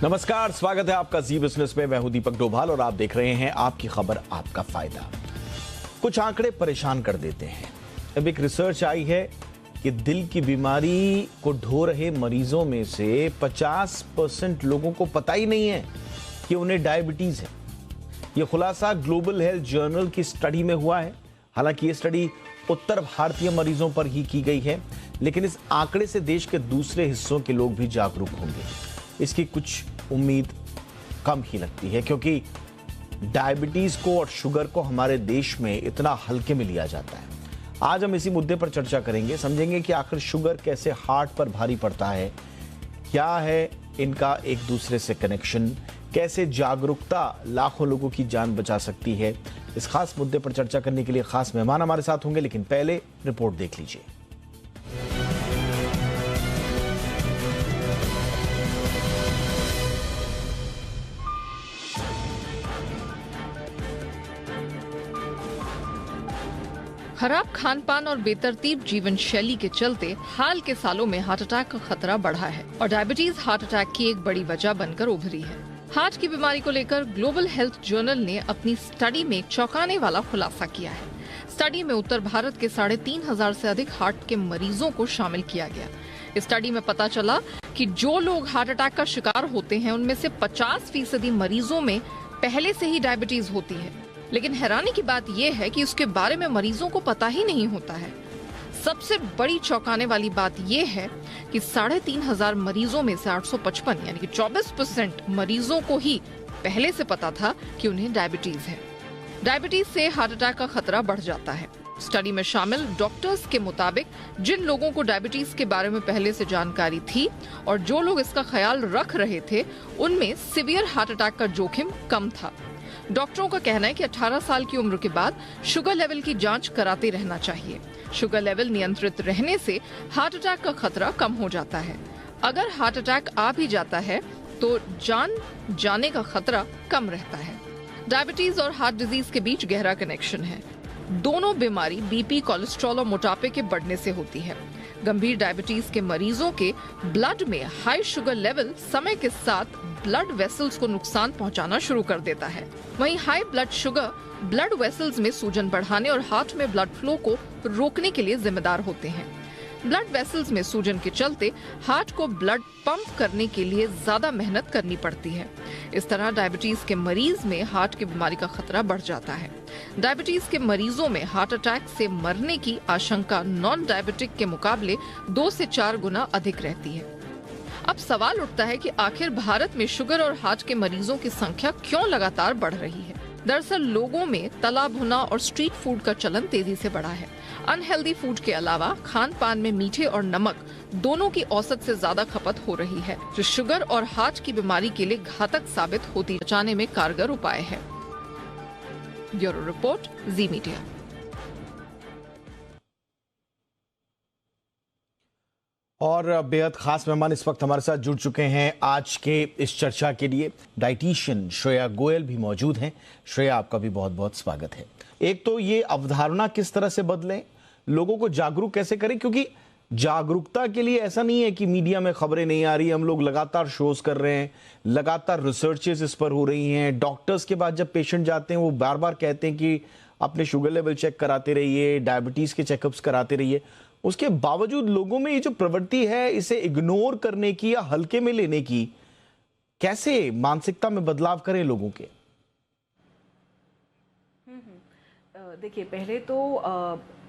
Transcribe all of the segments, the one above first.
नमस्कार, स्वागत है आपका जी बिजनेस में। मैं हूं दीपक डोभाल और आप देख रहे हैं आपकी खबर आपका फायदा। कुछ आंकड़े परेशान कर देते हैं। अब एक रिसर्च आई है कि दिल की बीमारी को ढो रहे मरीजों में से 50% लोगों को पता ही नहीं है कि उन्हें डायबिटीज है। यह खुलासा ग्लोबल हेल्थ जर्नल की स्टडी में हुआ है। हालांकि ये स्टडी उत्तर भारतीय मरीजों पर ही की गई है, लेकिन इस आंकड़े से देश के दूसरे हिस्सों के लोग भी जागरूक होंगे। इसकी कुछ उम्मीद कम ही लगती है, क्योंकि डायबिटीज को और शुगर को हमारे देश में इतना हल्के में लिया जाता है। आज हम इसी मुद्दे पर चर्चा करेंगे, समझेंगे कि आखिर शुगर कैसे हार्ट पर भारी पड़ता है, क्या है इनका एक दूसरे से कनेक्शन, कैसे जागरूकता लाखों लोगों की जान बचा सकती है। इस खास मुद्दे पर चर्चा करने के लिए खास मेहमान हमारे साथ होंगे, लेकिन पहले रिपोर्ट देख लीजिए। खराब खान-पान और बेतरतीब जीवन शैली के चलते हाल के सालों में हार्ट अटैक का खतरा बढ़ा है और डायबिटीज हार्ट अटैक की एक बड़ी वजह बनकर उभरी है। हार्ट की बीमारी को लेकर ग्लोबल हेल्थ जर्नल ने अपनी स्टडी में एक चौंकाने वाला खुलासा किया है। स्टडी में उत्तर भारत के 3,500 से अधिक हार्ट के मरीजों को शामिल किया गया। इस स्टडी में पता चला कि जो लोग हार्ट अटैक का शिकार होते हैं, उनमें से 50% मरीजों में पहले से ही डायबिटीज होती है। लेकिन हैरानी की बात यह है कि उसके बारे में मरीजों को पता ही नहीं होता है। सबसे बड़ी चौंकाने वाली बात यह है कि 3,500 मरीजों में से 855 यानी कि 24% मरीजों को ही पहले से पता था कि उन्हें डायबिटीज है। डायबिटीज से हार्ट अटैक का खतरा बढ़ जाता है। स्टडी में शामिल डॉक्टर्स के मुताबिक जिन लोगों को डायबिटीज के बारे में पहले से जानकारी थी और जो लोग इसका ख्याल रख रहे थे, उनमें सीवियर हार्ट अटैक का जोखिम कम था। डॉक्टरों का कहना है कि 18 साल की उम्र के बाद शुगर लेवल की जांच कराते रहना चाहिए। शुगर लेवल नियंत्रित रहने से हार्ट अटैक का खतरा कम हो जाता है। अगर हार्ट अटैक आ भी जाता है तो जान जाने का खतरा कम रहता है। डायबिटीज और हार्ट डिजीज के बीच गहरा कनेक्शन है। दोनों बीमारी बीपी, कोलेस्ट्रॉल और मोटापे के बढ़ने से होती है। गंभीर डायबिटीज के मरीजों के ब्लड में हाई शुगर लेवल समय के साथ ब्लड वेसल्स को नुकसान पहुंचाना शुरू कर देता है। वहीं high blood sugar blood vessels में सूजन बढ़ाने और हार्ट में ब्लड फ्लो को रोकने के लिए जिम्मेदार होते हैं। ब्लड वेसल्स में सूजन के चलते हार्ट को ब्लड पंप करने के लिए ज्यादा मेहनत करनी पड़ती है। इस तरह डायबिटीज के मरीज में हार्ट की बीमारी का खतरा बढ़ जाता है। डायबिटीज के मरीजों में हार्ट अटैक से मरने की आशंका नॉन डायबिटिक के मुकाबले 2 से 4 गुना अधिक रहती है। अब सवाल उठता है कि आखिर भारत में शुगर और हार्ट के मरीजों की संख्या क्यों लगातार बढ़ रही है। दरअसल लोगों में तला भुना और स्ट्रीट फूड का चलन तेजी से बढ़ा है। अनहेल्दी फूड के अलावा खान पान में मीठे और नमक दोनों की औसत से ज्यादा खपत हो रही है, जो शुगर और हार्ट की बीमारी के लिए घातक साबित होती बचाने में कारगर उपाय है। ब्यूरो रिपोर्ट, जी मीडिया। और बेहद खास मेहमान इस वक्त हमारे साथ जुड़ चुके हैं आज के इस चर्चा के लिए। डाइटिशियन श्रेया गोयल भी मौजूद हैं। श्रेया, आपका भी बहुत बहुत स्वागत है। एक तो ये अवधारणा किस तरह से बदलें, लोगों को जागरूक कैसे करें, क्योंकि जागरूकता के लिए ऐसा नहीं है कि मीडिया में खबरें नहीं आ रही। हम लोग लगातार शोज कर रहे हैं, लगातार रिसर्चेस इस पर हो रही हैं। डॉक्टर्स के पास जब पेशेंट जाते हैं वो बार बार कहते हैं कि अपने शुगर लेवल चेक कराते रहिए, डायबिटीज के चेकअप्स कराते रहिए। उसके बावजूद लोगों में ये जो प्रवृत्ति है इसे इग्नोर करने की या हल्के में लेने की, कैसे मानसिकता में बदलाव करें लोगों के? देखिए, पहले तो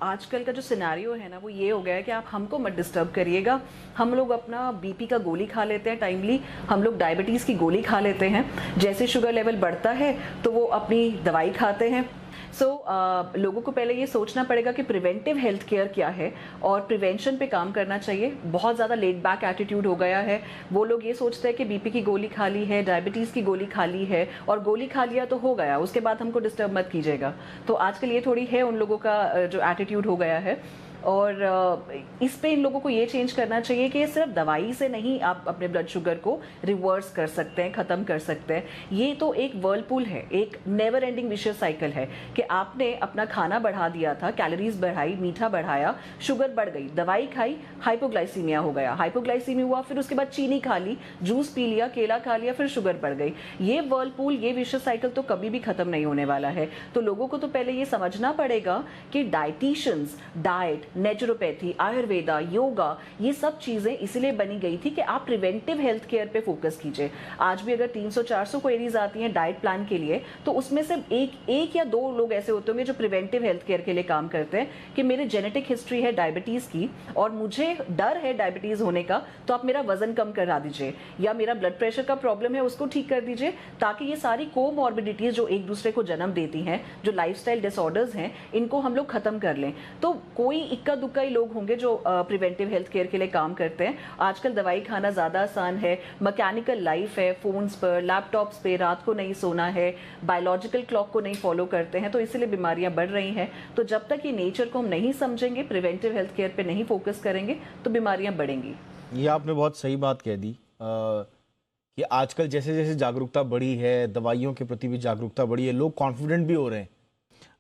आजकल का जो सिनेरियो है ना, वो ये हो गया है कि आप हमको मत डिस्टर्ब करिएगा। हम लोग अपना बीपी का गोली खा लेते हैं टाइमली, हम लोग डायबिटीज़ की गोली खा लेते हैं। जैसे शुगर लेवल बढ़ता है तो वो अपनी दवाई खाते हैं। लोगों को पहले ये सोचना पड़ेगा कि प्रिवेंटिव हेल्थ केयर क्या है और प्रिवेंशन पे काम करना चाहिए। बहुत ज़्यादा लेट बैक एटीट्यूड हो गया है। वो लोग ये सोचते हैं कि बीपी की गोली खा ली है, डायबिटीज़ की गोली खा ली है और गोली खा लिया तो हो गया, उसके बाद हमको डिस्टर्ब मत कीजिएगा। तो आजकल ये थोड़ी है उन लोगों का जो एटीट्यूड हो गया है। और इस पे इन लोगों को ये चेंज करना चाहिए कि सिर्फ दवाई से नहीं आप अपने ब्लड शुगर को रिवर्स कर सकते हैं, ख़त्म कर सकते हैं। ये तो एक वर्लपूल है, एक नेवर एंडिंग विशियस साइकिल है कि आपने अपना खाना बढ़ा दिया था, कैलोरीज बढ़ाई, मीठा बढ़ाया, शुगर बढ़ गई, दवाई खाई, हाइपोग्लाइसीमिया हो गया, हाइपोग्लाइसीमिया हुआ, फिर उसके बाद चीनी खा ली, जूस पी लिया, केला खा लिया, फिर शुगर बढ़ गई। ये वर्लपूल, ये विशियस साइकिल तो कभी भी ख़त्म नहीं होने वाला है। तो लोगों को तो पहले ये समझना पड़ेगा कि dietitians, diet, naturopathy, Ayurveda, yoga, ये सब चीज़ें इसलिए बनी गई थी कि आप प्रिवेंटिव हेल्थ केयर पे फोकस कीजिए। आज भी अगर 300-400 क्वेरीज आती हैं डाइट प्लान के लिए, तो उसमें से एक या दो लोग ऐसे होते होंगे जो प्रिवेंटिव हेल्थ केयर के लिए काम करते हैं कि मेरे जेनेटिक हिस्ट्री है डायबिटीज़ की और मुझे डर है डायबिटीज़ होने का, तो आप मेरा वजन कम करा दीजिए, या मेरा ब्लड प्रेशर का प्रॉब्लम है उसको ठीक कर दीजिए, ताकि ये सारी कोमॉर्बिडिटीज़ जो एक दूसरे को जन्म देती हैं, जो लाइफस्टाइल डिसऑर्डर्स हैं, इनको हम लोग खत्म कर लें। तो कोई इक्का दुक्का ही लोग होंगे जो प्रिवेंटिव हेल्थ केयर के लिए काम करते हैं। आजकल दवाई खाना ज़्यादा आसान है, मैकेनिकल लाइफ है, फ़ोन्स पर, लैपटॉप्स पे रात को नहीं सोना है, बायोलॉजिकल क्लॉक को नहीं फॉलो करते हैं, तो इसलिए बीमारियां बढ़ रही हैं। तो जब तक ये नेचर को हम नहीं समझेंगे, प्रिवेंटिव हेल्थ केयर पे नहीं फोकस करेंगे, तो बीमारियां बढ़ेंगी। ये आपने बहुत सही बात कह दी कि आजकल जैसे जैसे जागरूकता बढ़ी है, दवाइयों के प्रति भी जागरूकता बढ़ी है, लोग कॉन्फिडेंट भी हो रहे हैं।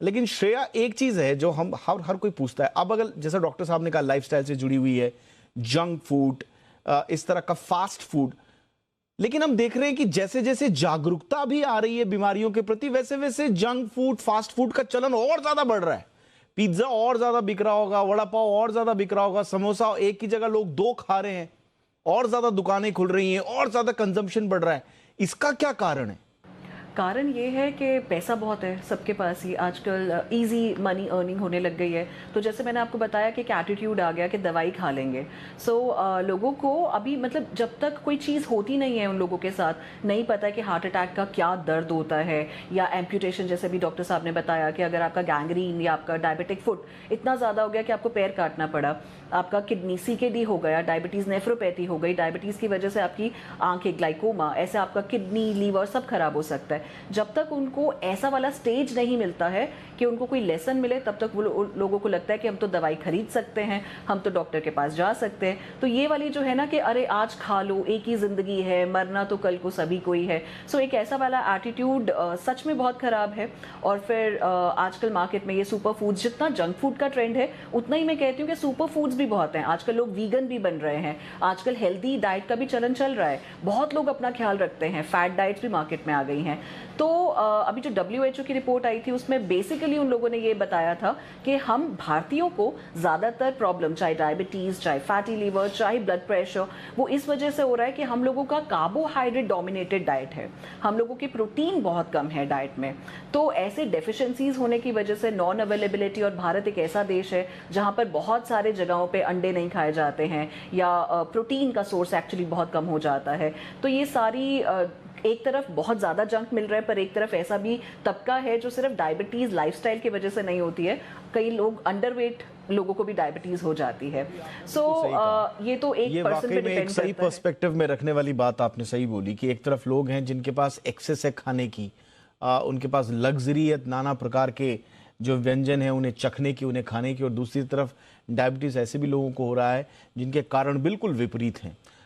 लेकिन श्रेया, एक चीज़ है जो हम हर कोई पूछता है, अब अगर जैसा डॉक्टर साहब ने कहा लाइफस्टाइल से जुड़ी हुई है, जंक फूड, इस तरह का फास्ट फूड, लेकिन हम देख रहे हैं कि जैसे जैसे जागरूकता भी आ रही है बीमारियों के प्रति, वैसे वैसे जंक फूड, फास्ट फूड का चलन और ज्यादा बढ़ रहा है। पिज्जा और ज्यादा बिक रहा होगा, वड़ा पाव और ज्यादा बिक रहा होगा, समोसा एक की जगह लोग 2 खा रहे हैं, और ज्यादा दुकानें खुल रही हैं, और ज्यादा कंजम्पशन बढ़ रहा है। इसका क्या कारण है? कारण ये है कि पैसा बहुत है सबके पास ही, आजकल इजी मनी अर्निंग होने लग गई है। तो जैसे मैंने आपको बताया कि एक एटीट्यूड आ गया कि दवाई खा लेंगे। लोगों को अभी मतलब जब तक कोई चीज़ होती नहीं है, उन लोगों के साथ नहीं पता है कि हार्ट अटैक का क्या दर्द होता है, या एम्प्यूटेशन, जैसे भी डॉक्टर साहब ने बताया कि अगर आपका गैंग्रीन या आपका डायबिटिक फुट इतना ज़्यादा हो गया कि आपको पैर काटना पड़ा, आपका किडनी CKD हो गया, डायबिटीज़ नेफ्रोपैथी हो गई, डायबिटीज़ की वजह से आपकी आंखें, ग्लाइकोमा, ऐसे आपका किडनी, लीवर सब खराब हो सकता है। जब तक उनको ऐसा वाला स्टेज नहीं मिलता है कि उनको कोई लेसन मिले, तब तक वो लोगों को लगता है कि हम तो दवाई खरीद सकते हैं, हम तो डॉक्टर के पास जा सकते हैं। तो ये वाली जो है ना कि अरे आज खा लो, एक ही ज़िंदगी है, मरना तो कल को सभी को ही है। एक ऐसा वाला एटीट्यूड सच में बहुत ख़राब है। और फिर आजकल मार्केट में ये सुपर फूड्स, जितना जंक फूड का ट्रेंड है उतना ही मैं कहती हूँ कि सुपर फूड्स भी बहुत हैं। आजकल लोग वीगन भी बन रहे हैं, आजकल हेल्दी डाइट का भी चलन चल रहा है, बहुत लोग अपना ख्याल रखते हैं, फैट डाइट्स भी मार्केट में आ गई हैं। तो अभी जो WHO की रिपोर्ट आई थी उसमें बेसिकली उन लोगों ने ये बताया था कि हम भारतीयों को ज़्यादातर प्रॉब्लम, चाहे डायबिटीज़, चाहे फैटी लीवर, चाहे ब्लड प्रेशर, वो इस वजह से हो रहा है कि हम लोगों का कार्बोहाइड्रेट डोमिनेटेड डाइट है, हम लोगों की प्रोटीन बहुत कम है डाइट में। तो ऐसे डेफिशिएंसीज होने की वजह से, नॉन अवेलेबिलिटी, और भारत एक ऐसा देश है जहाँ पर बहुत सारे जगहों पर अंडे नहीं खाए जाते हैं, या प्रोटीन का सोर्स एक्चुअली बहुत कम हो जाता है। तो ये सारी एक तरफ बहुत ज़्यादा जंक मिल रहा है, पर एक तरफ ऐसा भी तबका है जो सिर्फ डायबिटीज़ लाइफस्टाइल की वजह से नहीं होती है, कई लोग अंडरवेट लोगों को भी डायबिटीज़ हो जाती है। ये तो एक पर्सन पे डिपेंड करता है। एक सही पर्सपेक्टिव में रखने वाली बात आपने सही बोली कि एक तरफ लोग हैं जिनके पास एक्सेस है खाने की, उनके पास लग्जरी है, नाना प्रकार के जो व्यंजन है उन्हें चखने की, उन्हें खाने की, और दूसरी तरफ डायबिटीज़ ऐसे भी लोगों को हो रहा है जिनके कारण बिल्कुल विपरीत हैं।